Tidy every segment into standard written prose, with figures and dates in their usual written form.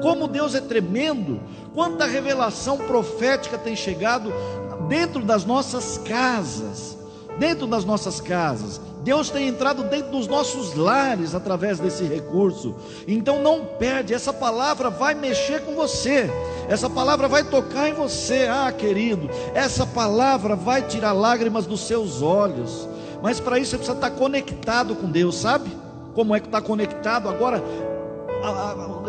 Como Deus é tremendo, quanta revelação profética tem chegado dentro das nossas casas. Dentro das nossas casas, Deus tem entrado dentro dos nossos lares através desse recurso. Então não perde, essa palavra vai mexer com você, essa palavra vai tocar em você, querido, essa palavra vai tirar lágrimas dos seus olhos. Mas para isso você precisa estar conectado com Deus, sabe? Como é que está conectado agora?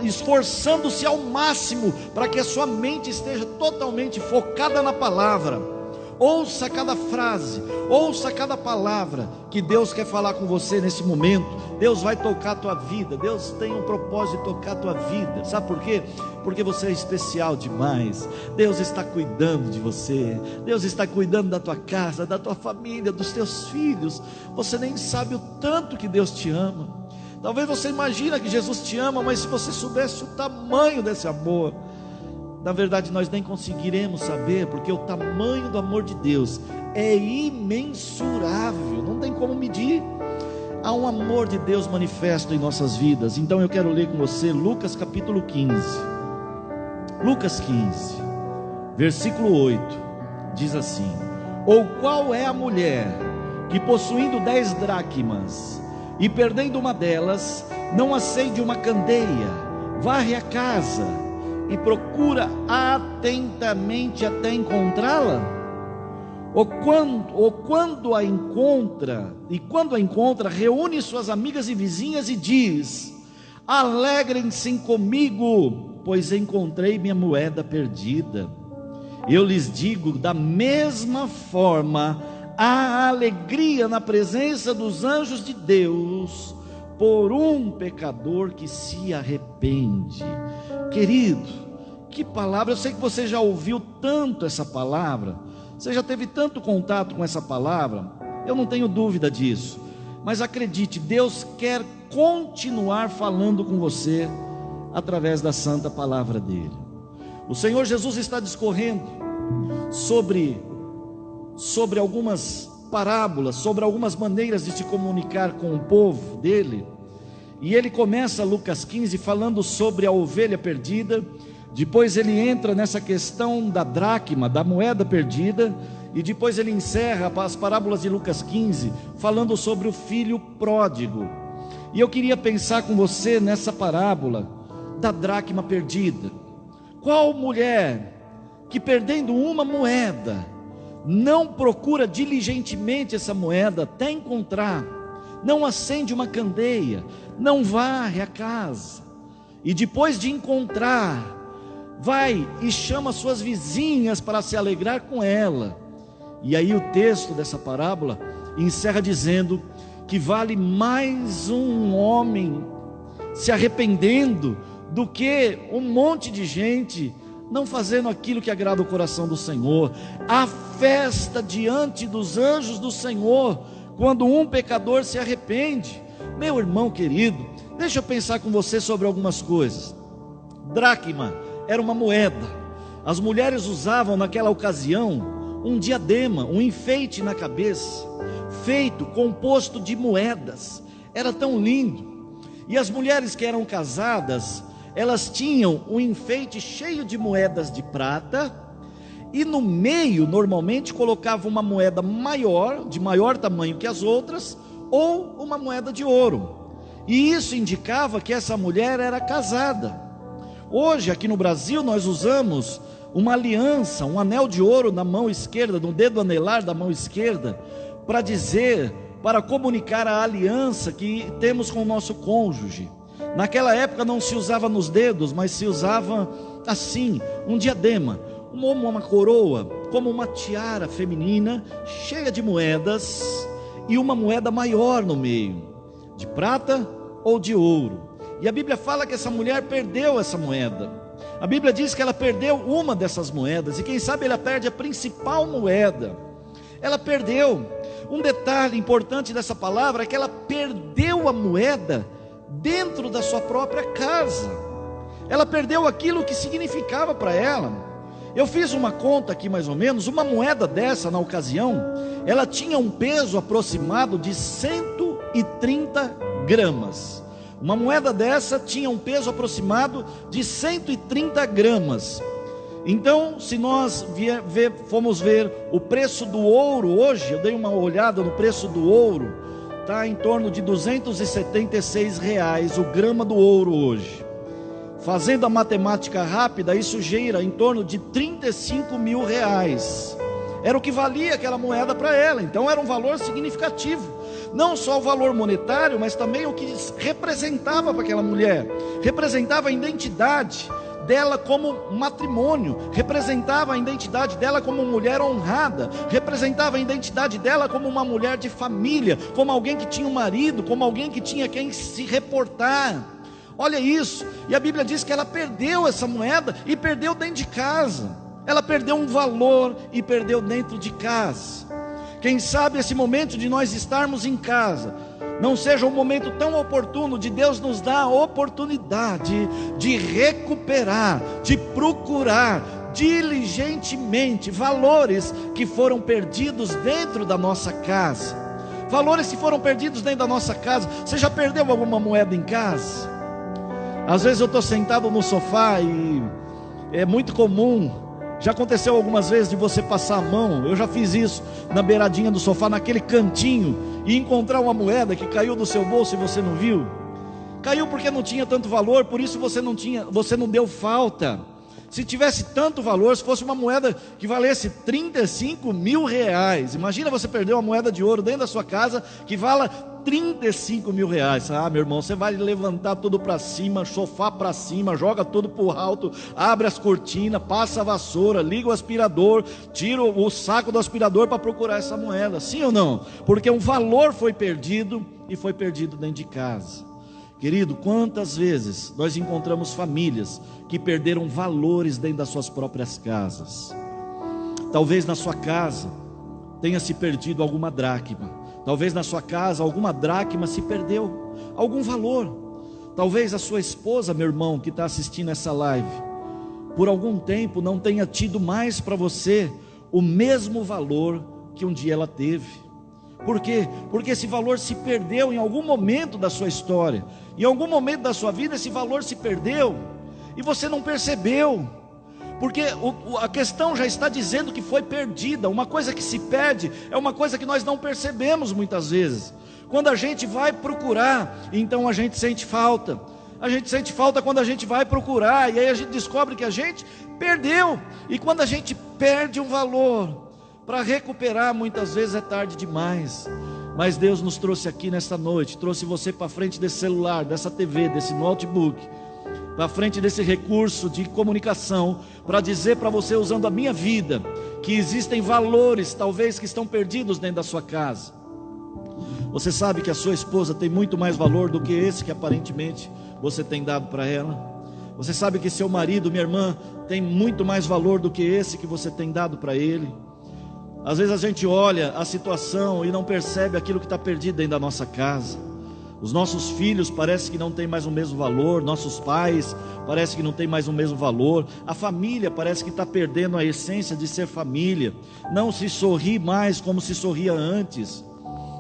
Esforçando-se ao máximo para que a sua mente esteja totalmente focada na palavra. Ouça cada frase, ouça cada palavra que Deus quer falar com você nesse momento. Deus vai tocar a tua vida, Deus tem um propósito de tocar a tua vida. Sabe por quê? Porque você é especial demais. Deus está cuidando de você, Deus está cuidando da tua casa, da tua família, dos teus filhos. Você nem sabe o tanto que Deus te ama. Talvez você imagine que Jesus te ama, mas se você soubesse o tamanho desse amor, na verdade nós nem conseguiremos saber, porque o tamanho do amor de Deus é imensurável, não tem como medir. Há um amor de Deus manifesto em nossas vidas. Então eu quero ler com você Lucas capítulo 15. Lucas 15, versículo 8, diz assim: ou qual é a mulher que, possuindo 10 dracmas e perdendo uma delas, não acende uma candeia, varre a casa e procura atentamente até encontrá-la? Ou quando a encontra, reúne suas amigas e vizinhas e diz: alegrem-se comigo, pois encontrei minha moeda perdida. Eu lhes digo, da mesma forma há alegria na presença dos anjos de Deus por um pecador que se arrepende. Querido, que palavra! Eu sei que você já ouviu tanto essa palavra, você já teve tanto contato com essa palavra, eu não tenho dúvida disso. Mas acredite, Deus quer continuar falando com você através da santa palavra dele. O Senhor Jesus está discorrendo sobre algumas parábolas, sobre algumas maneiras de se comunicar com o povo dele. E ele começa Lucas 15 falando sobre a ovelha perdida. Depois ele entra nessa questão da dracma, da moeda perdida. E depois ele encerra as parábolas de Lucas 15 falando sobre o filho pródigo. E eu queria pensar com você nessa parábola da dracma perdida. Qual mulher que, perdendo uma moeda, não procura diligentemente essa moeda até encontrar, não acende uma candeia, não varre a casa, e depois de encontrar, vai e chama suas vizinhas para se alegrar com ela? E aí o texto dessa parábola encerra dizendo que vale mais um homem se arrependendo do que um monte de gente não fazendo aquilo que agrada o coração do Senhor. A festa diante dos anjos do Senhor quando um pecador se arrepende. Meu irmão querido, deixa eu pensar com você sobre algumas coisas. Dracma era uma moeda. As mulheres usavam naquela ocasião um diadema, um enfeite na cabeça, composto de moedas. Era tão lindo. E as mulheres que eram casadas, elas tinham um enfeite cheio de moedas de prata, e no meio normalmente colocava uma moeda maior, de maior tamanho que as outras, ou uma moeda de ouro. E isso indicava que essa mulher era casada. Hoje aqui no Brasil nós usamos uma aliança, um anel de ouro na mão esquerda, no dedo anelar da mão esquerda, para comunicar a aliança que temos com o nosso cônjuge. Naquela época não se usava nos dedos, mas se usava assim, um diadema, como uma coroa, como uma tiara feminina, cheia de moedas, e uma moeda maior no meio, de prata ou de ouro. E a Bíblia fala que essa mulher perdeu essa moeda. A Bíblia diz que ela perdeu uma dessas moedas, e quem sabe ela perde a principal moeda. Ela perdeu. Um detalhe importante dessa palavra é que ela perdeu a moeda dentro da sua própria casa. Ela perdeu aquilo que significava para ela. Eu fiz uma conta aqui mais ou menos. Uma moeda dessa na ocasião, ela tinha um peso aproximado de 130 gramas. Uma moeda dessa tinha um peso aproximado de 130 gramas. Então, se nós formos ver o preço do ouro hoje, eu dei uma olhada no preço do ouro, está em torno de R$276 o grama do ouro hoje. Fazendo a matemática rápida, isso gira em torno de R$35 mil. Era o que valia aquela moeda para ela, então era um valor significativo. Não só o valor monetário, mas também o que representava para aquela mulher. Representava a identidade dela como matrimônio, representava a identidade dela como mulher honrada, representava a identidade dela como uma mulher de família, como alguém que tinha um marido, como alguém que tinha quem se reportar. Olha isso, e a Bíblia diz que ela perdeu essa moeda e perdeu dentro de casa. Ela perdeu um valor e perdeu dentro de casa. Quem sabe esse momento de nós estarmos em casa não seja um momento tão oportuno de Deus nos dar a oportunidade de recuperar, de procurar diligentemente valores que foram perdidos dentro da nossa casa. Valores que foram perdidos dentro da nossa casa. Você já perdeu alguma moeda em casa? Às vezes eu estou sentado no sofá e é muito comum. Já aconteceu algumas vezes de você passar a mão, eu já fiz isso, na beiradinha do sofá, naquele cantinho, e encontrar uma moeda que caiu do seu bolso e você não viu? Caiu porque não tinha tanto valor, por isso você não deu falta. Se tivesse tanto valor, se fosse uma moeda que valesse R$35 mil, imagina você perder uma moeda de ouro dentro da sua casa, que vala R$35 mil. Ah, meu irmão, você vai levantar tudo para cima, sofá para cima, joga tudo para o alto, abre as cortinas, passa a vassoura, liga o aspirador, tira o saco do aspirador para procurar essa moeda, sim ou não? Porque um valor foi perdido, e foi perdido dentro de casa. Querido, quantas vezes nós encontramos famílias que perderam valores dentro das suas próprias casas? Talvez na sua casa tenha se perdido alguma dracma. Talvez na sua casa alguma dracma se perdeu, algum valor. Talvez a sua esposa, meu irmão, que está assistindo essa live, por algum tempo não tenha tido mais para você o mesmo valor que um dia ela teve. Por quê? Porque esse valor se perdeu em algum momento da sua história. Em algum momento da sua vida esse valor se perdeu e você não percebeu. Porque a questão já está dizendo que foi perdida. Uma coisa que se perde é uma coisa que nós não percebemos muitas vezes. Quando a gente vai procurar, então a gente sente falta. A gente sente falta quando a gente vai procurar, e aí a gente descobre que a gente perdeu. E quando a gente perde um valor, para recuperar muitas vezes é tarde demais. Mas Deus nos trouxe aqui nesta noite, trouxe você para frente desse celular, dessa TV, desse notebook, para frente desse recurso de comunicação, para dizer para você, usando a minha vida, que existem valores talvez que estão perdidos dentro da sua casa. Você sabe que a sua esposa tem muito mais valor do que esse que aparentemente você tem dado para ela? Você sabe que seu marido, minha irmã, tem muito mais valor do que esse que você tem dado para ele? Às vezes a gente olha a situação e não percebe aquilo que está perdido dentro da nossa casa. Os nossos filhos parece que não tem mais o mesmo valor, nossos pais parece que não tem mais o mesmo valor, a família parece que está perdendo a essência de ser família, não se sorri mais como se sorria antes.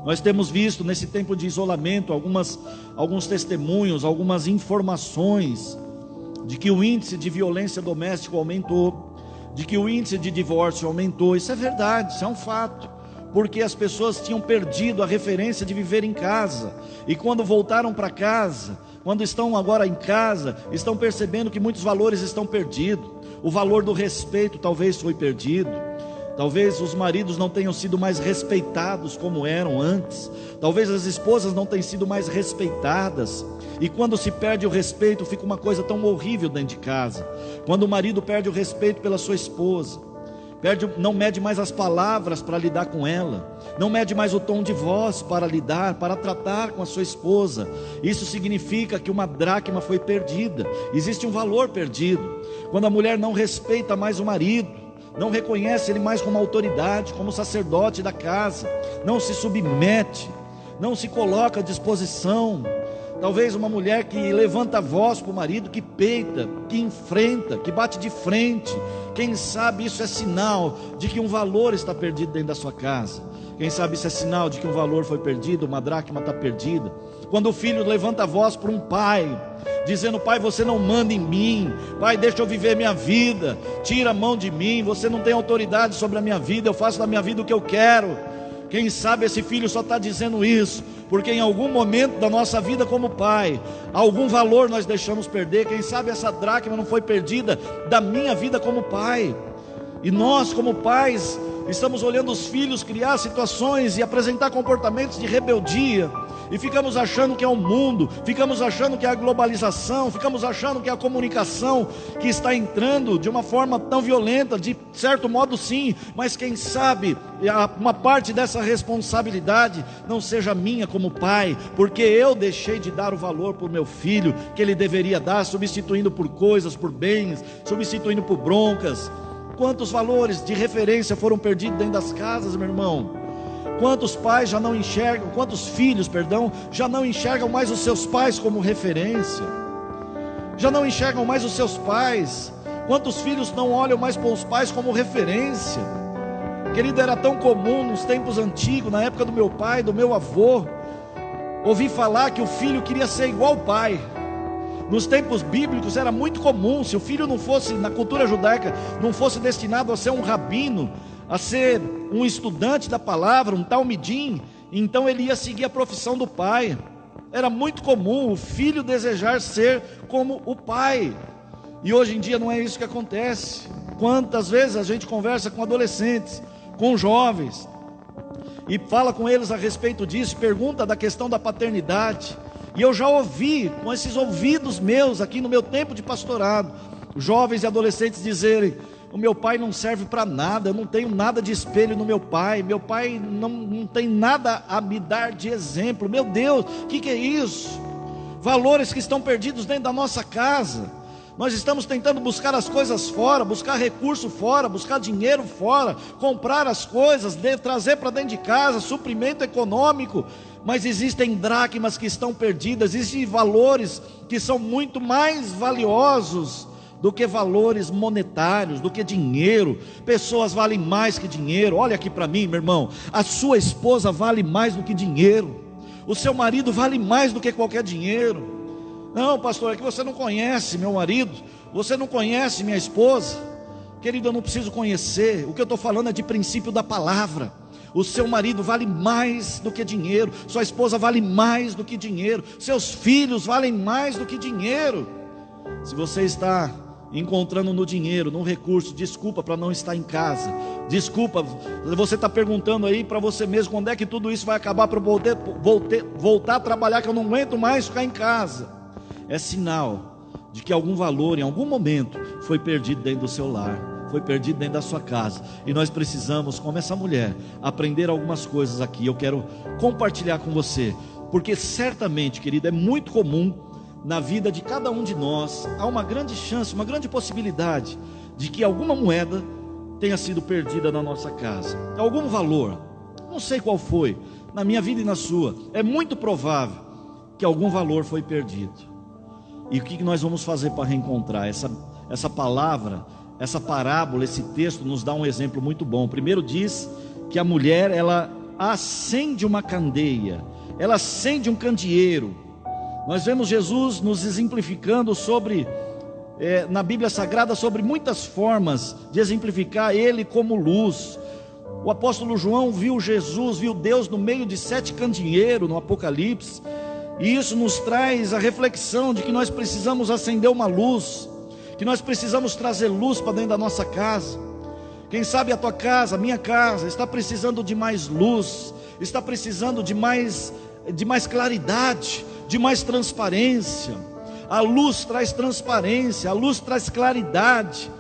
Nós temos visto nesse tempo de isolamento alguns testemunhos, algumas informações de que o índice de violência doméstica aumentou, de que o índice de divórcio aumentou. Isso é verdade, isso é um fato, porque as pessoas tinham perdido a referência de viver em casa, e quando voltaram para casa, quando estão agora em casa, estão percebendo que muitos valores estão perdidos. O valor do respeito talvez foi perdido. Talvez os maridos não tenham sido mais respeitados como eram antes. Talvez as esposas não tenham sido mais respeitadas. E quando se perde o respeito, fica uma coisa tão horrível dentro de casa. Quando o marido perde o respeito pela sua esposa, não mede mais as palavras para lidar com ela, não mede mais o tom de voz para lidar, para tratar com a sua esposa. Isso significa que uma dracma foi perdida, existe um valor perdido. Quando a mulher não respeita mais o marido, não reconhece ele mais como autoridade, como sacerdote da casa, não se submete, não se coloca à disposição, Talvez uma mulher que levanta a voz para o marido, que peita, que enfrenta, que bate de frente. Quem sabe isso é sinal de que um valor está perdido dentro da sua casa. Quem sabe isso é sinal de que um valor foi perdido, uma dracma está perdida. Quando o filho levanta a voz para um pai, dizendo: pai, você não manda em mim, pai, deixa eu viver minha vida, tira a mão de mim, você não tem autoridade sobre a minha vida, eu faço da minha vida o que eu quero. Quem sabe esse filho só está dizendo isso porque em algum momento da nossa vida como pai, algum valor nós deixamos perder. Quem sabe essa dracma não foi perdida da minha vida como pai, e nós como pais estamos olhando os filhos criar situações e apresentar comportamentos de rebeldia, e ficamos achando que é o mundo, ficamos achando que é a globalização, ficamos achando que é a comunicação que está entrando de uma forma tão violenta. De certo modo sim, mas quem sabe uma parte dessa responsabilidade não seja minha como pai, porque eu deixei de dar o valor para o meu filho que ele deveria dar, substituindo por coisas, por bens, substituindo por broncas. Quantos valores de referência foram perdidos dentro das casas, meu irmão? Quantos pais já não enxergam, quantos filhos, perdão, já não enxergam mais os seus pais como referência, já não enxergam mais os seus pais. Quantos filhos não olham mais para os pais como referência? Querido, era tão comum nos tempos antigos, na época do meu pai, do meu avô, ouvi falar que o filho queria ser igual ao pai. Nos tempos bíblicos era muito comum, se o filho não fosse, na cultura judaica, não fosse destinado a ser um rabino, a ser um estudante da palavra, um talmidim, então ele ia seguir a profissão do pai. Era muito comum o filho desejar ser como o pai, e hoje em dia não é isso que acontece. Quantas vezes a gente conversa com adolescentes, com jovens, e fala com eles a respeito disso, pergunta da questão da paternidade, e eu já ouvi com esses ouvidos meus, aqui no meu tempo de pastorado, jovens e adolescentes dizerem: o meu pai não serve para nada, eu não tenho nada de espelho no meu pai não tem nada a me dar de exemplo. Meu Deus, o que é isso? Valores que estão perdidos dentro da nossa casa. Nós estamos tentando buscar as coisas fora, buscar recurso fora, buscar dinheiro fora, comprar as coisas, trazer para dentro de casa, suprimento econômico, mas existem dracmas que estão perdidas, existem valores que são muito mais valiosos do que valores monetários, do que dinheiro. Pessoas valem mais que dinheiro. Olha aqui para mim, meu irmão, a sua esposa vale mais do que dinheiro, o seu marido vale mais do que qualquer dinheiro. Não, pastor, é que você não conhece meu marido, você não conhece minha esposa. Querido, eu não preciso conhecer, o que eu estou falando é de princípio da palavra. O seu marido vale mais do que dinheiro, sua esposa vale mais do que dinheiro, seus filhos valem mais do que dinheiro. Se você está encontrando no dinheiro, no recurso, desculpa para não estar em casa, desculpa, você está perguntando aí para você mesmo: quando é que tudo isso vai acabar para eu voltar a trabalhar, que eu não aguento mais ficar em casa. É sinal de que algum valor em algum momento foi perdido dentro do seu lar, foi perdido dentro da sua casa, e nós precisamos, como essa mulher, aprender algumas coisas aqui. Eu quero compartilhar com você, porque certamente, querido, é muito comum na vida de cada um de nós, há uma grande chance, uma grande possibilidade de que alguma moeda tenha sido perdida na nossa casa, algum valor, não sei qual foi, na minha vida e na sua, é muito provável que algum valor foi perdido. E o que nós vamos fazer para reencontrar? Essa palavra, essa parábola, esse texto nos dá um exemplo muito bom. Primeiro diz que a mulher, ela acende uma candeia, ela acende um candeeiro. Nós vemos Jesus nos exemplificando sobre, na Bíblia Sagrada, sobre muitas formas de exemplificar Ele como luz. O apóstolo João viu Jesus, viu Deus no meio de 7 candeeiros no Apocalipse. E isso nos traz a reflexão de que nós precisamos acender uma luz, que nós precisamos trazer luz para dentro da nossa casa. Quem sabe a tua casa, a minha casa, está precisando de mais luz, está precisando de mais claridade, de mais transparência. A luz traz transparência, a luz traz claridade.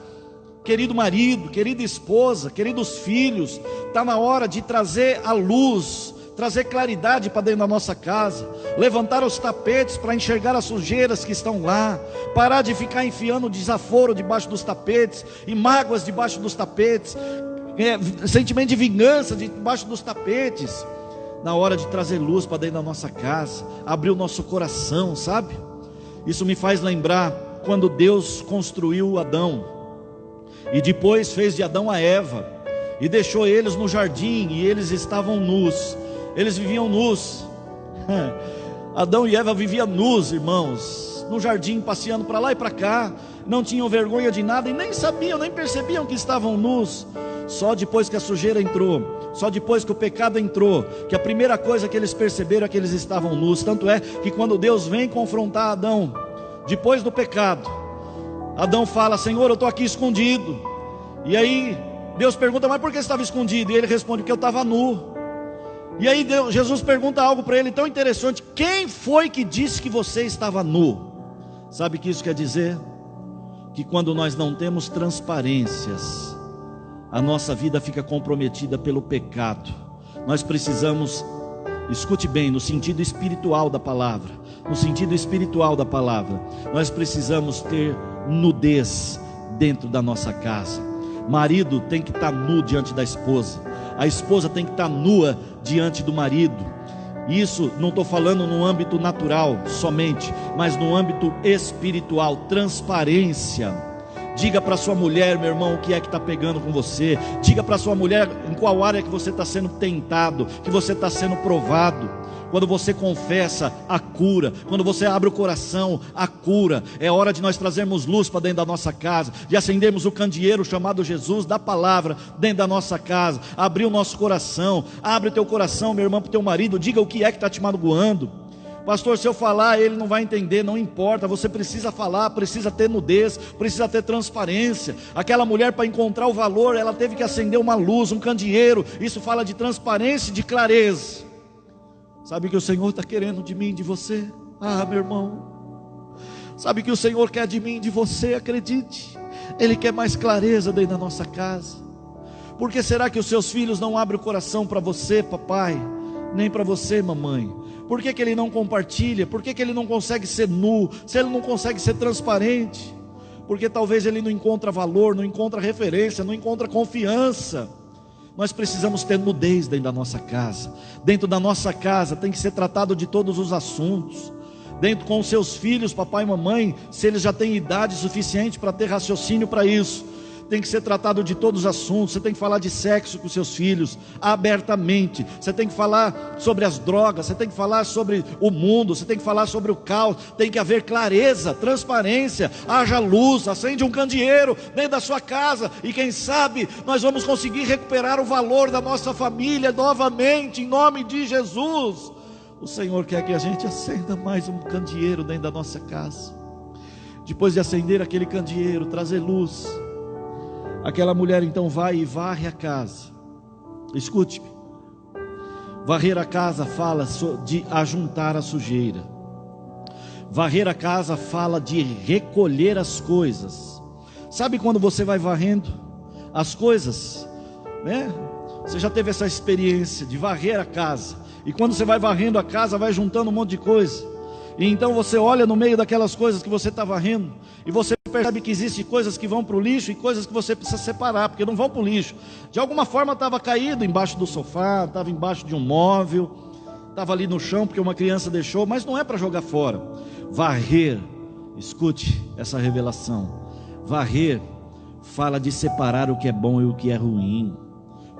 Querido marido, querida esposa, queridos filhos, está na hora de trazer a luz, trazer claridade para dentro da nossa casa, levantar os tapetes para enxergar as sujeiras que estão lá, parar de ficar enfiando desaforo debaixo dos tapetes, e mágoas debaixo dos tapetes, sentimento de vingança debaixo dos tapetes. na hora de trazer luz para dentro da nossa casa, abrir o nosso coração, sabe? Isso me faz lembrar quando Deus construiu Adão, e depois fez de Adão a Eva, e deixou eles no jardim, e eles estavam nus, eles viviam nus. Adão e Eva viviam nus, irmãos, no jardim, passeando para lá e para cá, não tinham vergonha de nada, e nem sabiam, nem percebiam que estavam nus. Só depois que a sujeira entrou, só depois que o pecado entrou, que a primeira coisa que eles perceberam é que eles estavam nus. Tanto é que quando Deus vem confrontar Adão, depois do pecado, Adão fala: Senhor, eu estou aqui escondido. E aí Deus pergunta: mas por que estava escondido? E ele responde: porque eu estava nu. E aí Jesus pergunta algo para ele tão interessante: quem foi que disse que você estava nu? Sabe o que isso quer dizer? Que quando nós não temos transparências, a nossa vida fica comprometida pelo pecado. Nós precisamos, escute bem, no sentido espiritual da palavra, no sentido espiritual da palavra, nós precisamos ter nudez dentro da nossa casa. Marido tem que estar nu diante da esposa, a esposa tem que estar nua diante do marido. Isso não estou falando no âmbito natural somente, mas no âmbito espiritual. Transparência. Diga para sua mulher, meu irmão, o que é que está pegando com você. Diga para sua mulher em qual área que você está sendo tentado, que você está sendo provado. Quando você confessa, a cura. Quando você abre o coração, a cura. É hora de nós trazermos luz para dentro da nossa casa, de acendermos o candeeiro chamado Jesus da palavra dentro da nossa casa, abrir o nosso coração. Abre o teu coração, meu irmão, para o teu marido. Diga o que é que está te magoando. Pastor, se eu falar, ele não vai entender. Não importa, você precisa falar, precisa ter nudez, precisa ter transparência. Aquela mulher, para encontrar o valor, ela teve que acender uma luz, um candeeiro. Isso fala de transparência e de clareza. Sabe o que o Senhor está querendo de mim, de você? Ah, meu irmão, sabe o que o Senhor quer de mim, de você? Acredite, Ele quer mais clareza dentro da nossa casa. Por que será que os seus filhos não abrem o coração para você, papai, nem para você, mamãe? Por que ele não compartilha? Por que ele não consegue ser nu? Se ele não consegue ser transparente? Porque talvez ele não encontra valor, não encontra referência, não encontra confiança. Nós precisamos ter nudez dentro da nossa casa. Dentro da nossa casa tem que ser tratado de todos os assuntos. Dentro com os seus filhos, papai e mamãe, se eles já têm idade suficiente para ter raciocínio para isso, tem que ser tratado de todos os assuntos. Você tem que falar de sexo com seus filhos abertamente. Você tem que falar sobre as drogas, você tem que falar sobre o mundo, você tem que falar sobre o caos. Tem que haver clareza, transparência, haja luz. Acende um candeeiro dentro da sua casa, e quem sabe nós vamos conseguir recuperar o valor da nossa família novamente, em nome de Jesus. O Senhor quer que a gente acenda mais um candeeiro dentro da nossa casa. Depois de acender aquele candeeiro, trazer luz, aquela mulher então vai e varre a casa. Escute-me, varrer a casa fala de ajuntar a sujeira. Varrer a casa fala de recolher as coisas. Sabe quando você vai varrendo as coisas, né? Você já teve essa experiência de varrer a casa, e quando você vai varrendo a casa, vai juntando um monte de coisa, e então você olha no meio daquelas coisas que você está varrendo, e você percebe que existem coisas que vão para o lixo e coisas que você precisa separar, porque não vão para o lixo. De alguma forma estava caído embaixo do sofá, estava embaixo de um móvel, estava ali no chão porque uma criança deixou, mas não é para jogar fora. Varrer, escute essa revelação, varrer fala de separar o que é bom e o que é ruim.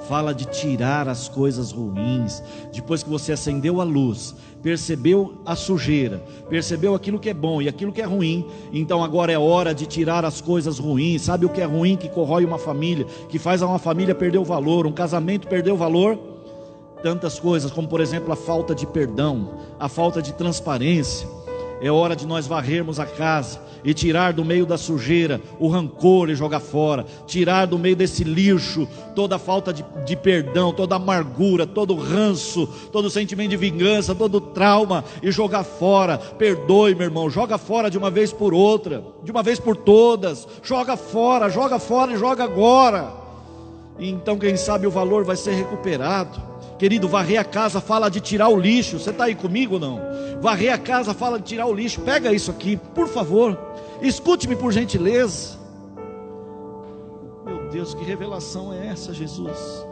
Fala de tirar as coisas ruins. Depois que você acendeu a luz, percebeu a sujeira, percebeu aquilo que é bom e aquilo que é ruim, então agora é hora de tirar as coisas ruins. Sabe o que é ruim, que corrói uma família, que faz uma família perder o valor, um casamento perder o valor? Tantas coisas, como por exemplo a falta de perdão, a falta de transparência. É hora de nós varrermos a casa e tirar do meio da sujeira o rancor e jogar fora. Tirar do meio desse lixo toda a falta de perdão, toda a amargura, todo o ranço, todo o sentimento de vingança, todo o trauma, e jogar fora. Perdoe, meu irmão, joga fora de uma vez por outra, de uma vez por todas. Joga fora e joga agora. E então quem sabe o valor vai ser recuperado. Querido, varrer a casa fala de tirar o lixo. Você está aí comigo ou não? Varrer a casa fala de tirar o lixo. Pega isso aqui, por favor. Escute-me por gentileza. Meu Deus, que revelação é essa, Jesus?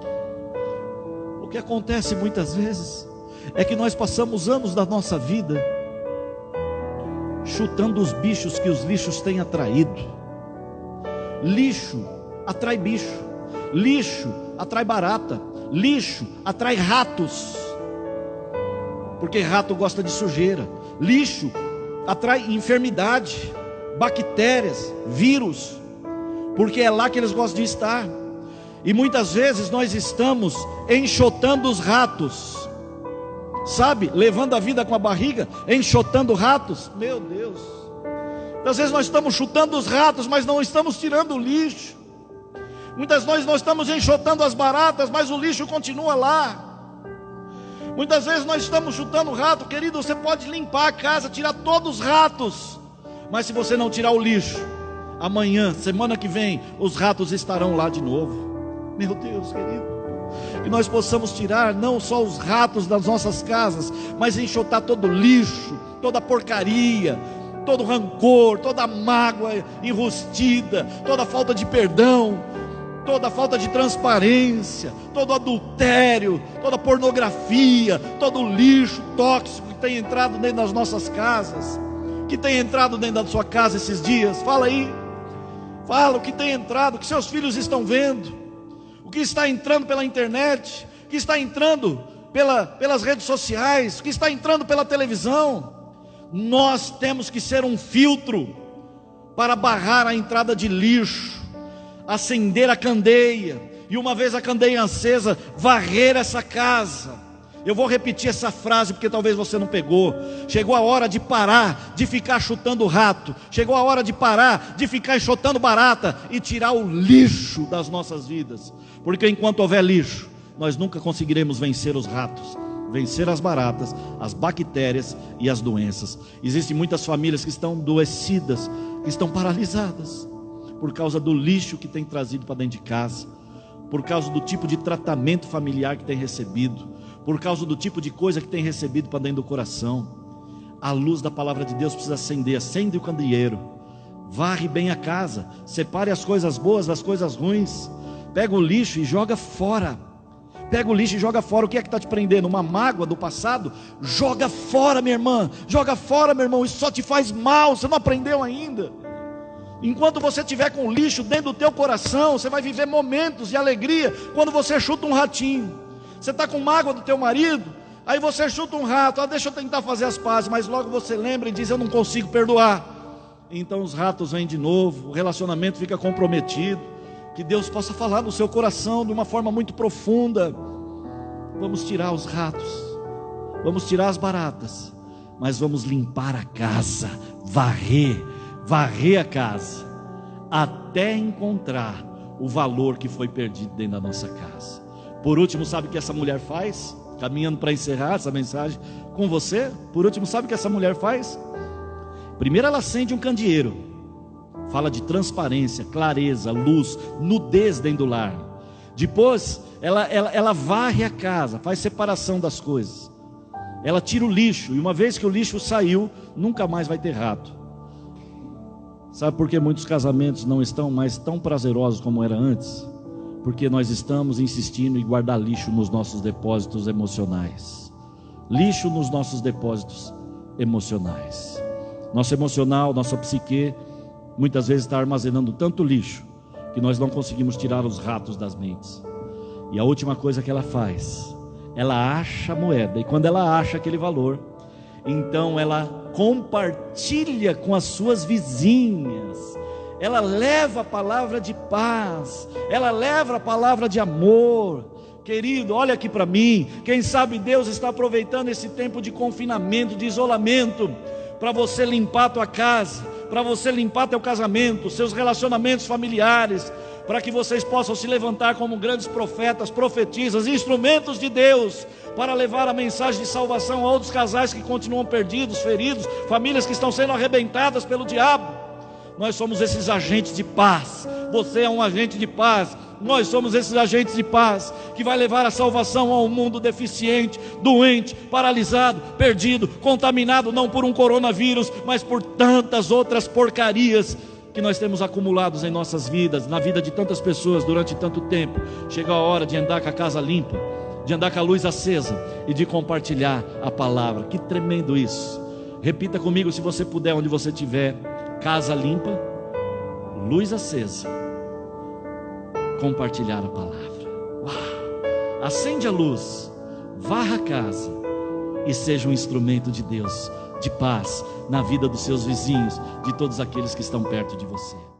O que acontece muitas vezes, é que nós passamos anos da nossa vida chutando os bichos que os lixos têm atraído. Lixo atrai bicho, lixo atrai barata, lixo atrai ratos, porque rato gosta de sujeira. Lixo atrai enfermidade, bactérias, vírus, porque é lá que eles gostam de estar. E muitas vezes nós estamos enxotando os ratos, sabe, levando a vida com a barriga, enxotando ratos. Meu Deus, às vezes nós estamos chutando os ratos, mas não estamos tirando o lixo. Muitas vezes nós estamos enxotando as baratas, mas o lixo continua lá. Muitas vezes nós estamos chutando o rato. Querido, você pode limpar a casa, tirar todos os ratos, mas se você não tirar o lixo, amanhã, semana que vem, os ratos estarão lá de novo. Meu Deus, querido, que nós possamos tirar não só os ratos das nossas casas, mas enxotar todo o lixo, toda a porcaria, todo o rancor, toda a mágoa enrustida, toda a falta de perdão, toda a falta de transparência, todo o adultério, toda a pornografia, todo o lixo tóxico que tem entrado dentro das nossas casas, que tem entrado dentro da sua casa esses dias. Fala aí, fala o que tem entrado, o que seus filhos estão vendo, o que está entrando pela internet, o que está entrando pelas redes sociais, o que está entrando pela televisão. Nós temos que ser um filtro para barrar a entrada de lixo, acender a candeia, e uma vez a candeia acesa, varrer essa casa. Eu vou repetir essa frase porque talvez você não pegou. Chegou a hora de parar de ficar chutando rato, chegou a hora de parar de ficar enxotando barata e tirar o lixo das nossas vidas, porque enquanto houver lixo, nós nunca conseguiremos vencer os ratos, vencer as baratas, as bactérias e as doenças. Existem muitas famílias que estão adoecidas, que estão paralisadas por causa do lixo que tem trazido para dentro de casa, por causa do tipo de tratamento familiar que tem recebido, por causa do tipo de coisa que tem recebido para dentro do coração. A luz da palavra de Deus precisa acender. Acende o candeeiro, varre bem a casa, separe as coisas boas das coisas ruins, pega o lixo e joga fora. Pega o lixo e joga fora. O que é que está te prendendo? Uma mágoa do passado? Joga fora, minha irmã, joga fora, meu irmão. Isso só te faz mal, você não aprendeu ainda. Enquanto você estiver com lixo dentro do teu coração, você vai viver momentos de alegria quando você chuta um ratinho. Você está com mágoa do teu marido, aí você chuta um rato, deixa eu tentar fazer as pazes, mas logo você lembra e diz, eu não consigo perdoar. Então os ratos vêm de novo, o relacionamento fica comprometido. Que Deus possa falar no seu coração de uma forma muito profunda. Vamos tirar os ratos, vamos tirar as baratas, mas vamos limpar a casa, varrer a casa, até encontrar o valor que foi perdido dentro da nossa casa. Por último, sabe o que essa mulher faz? Caminhando para encerrar essa mensagem com você. Por último, sabe o que essa mulher faz? Primeiro ela acende um candeeiro, fala de transparência, clareza, luz, nudez dentro do lar. Depois ela varre a casa, faz separação das coisas, ela tira o lixo, e uma vez que o lixo saiu, nunca mais vai ter rato. Sabe por que muitos casamentos não estão mais tão prazerosos como era antes? Porque nós estamos insistindo em guardar lixo nos nossos depósitos emocionais. Lixo nos nossos depósitos emocionais. Nosso emocional, nossa psique, muitas vezes está armazenando tanto lixo, que nós não conseguimos tirar os ratos das mentes. E a última coisa que ela faz, ela acha a moeda, e quando ela acha aquele valor, então ela compartilha com as suas vizinhas. Ela leva a palavra de paz, ela leva a palavra de amor. Querido, olha aqui para mim. Quem sabe Deus está aproveitando esse tempo de confinamento, de isolamento, para você limpar a tua casa, para você limpar teu casamento, seus relacionamentos familiares, para que vocês possam se levantar como grandes profetas, profetisas, instrumentos de Deus, para levar a mensagem de salvação a outros casais que continuam perdidos, feridos, famílias que estão sendo arrebentadas pelo diabo. Nós somos esses agentes de paz. Você é um agente de paz. Nós somos esses agentes de paz que vai levar a salvação a um mundo deficiente, doente, paralisado, perdido, contaminado não por um coronavírus, mas por tantas outras porcarias que nós temos acumulados em nossas vidas, na vida de tantas pessoas durante tanto tempo. Chega a hora de andar com a casa limpa, de andar com a luz acesa e de compartilhar a palavra. Que tremendo isso! Repita comigo, se você puder, onde você estiver: casa limpa, luz acesa, compartilhar a palavra. Uau! Acende a luz, varra a casa e seja um instrumento de Deus, de paz na vida dos seus vizinhos, de todos aqueles que estão perto de você.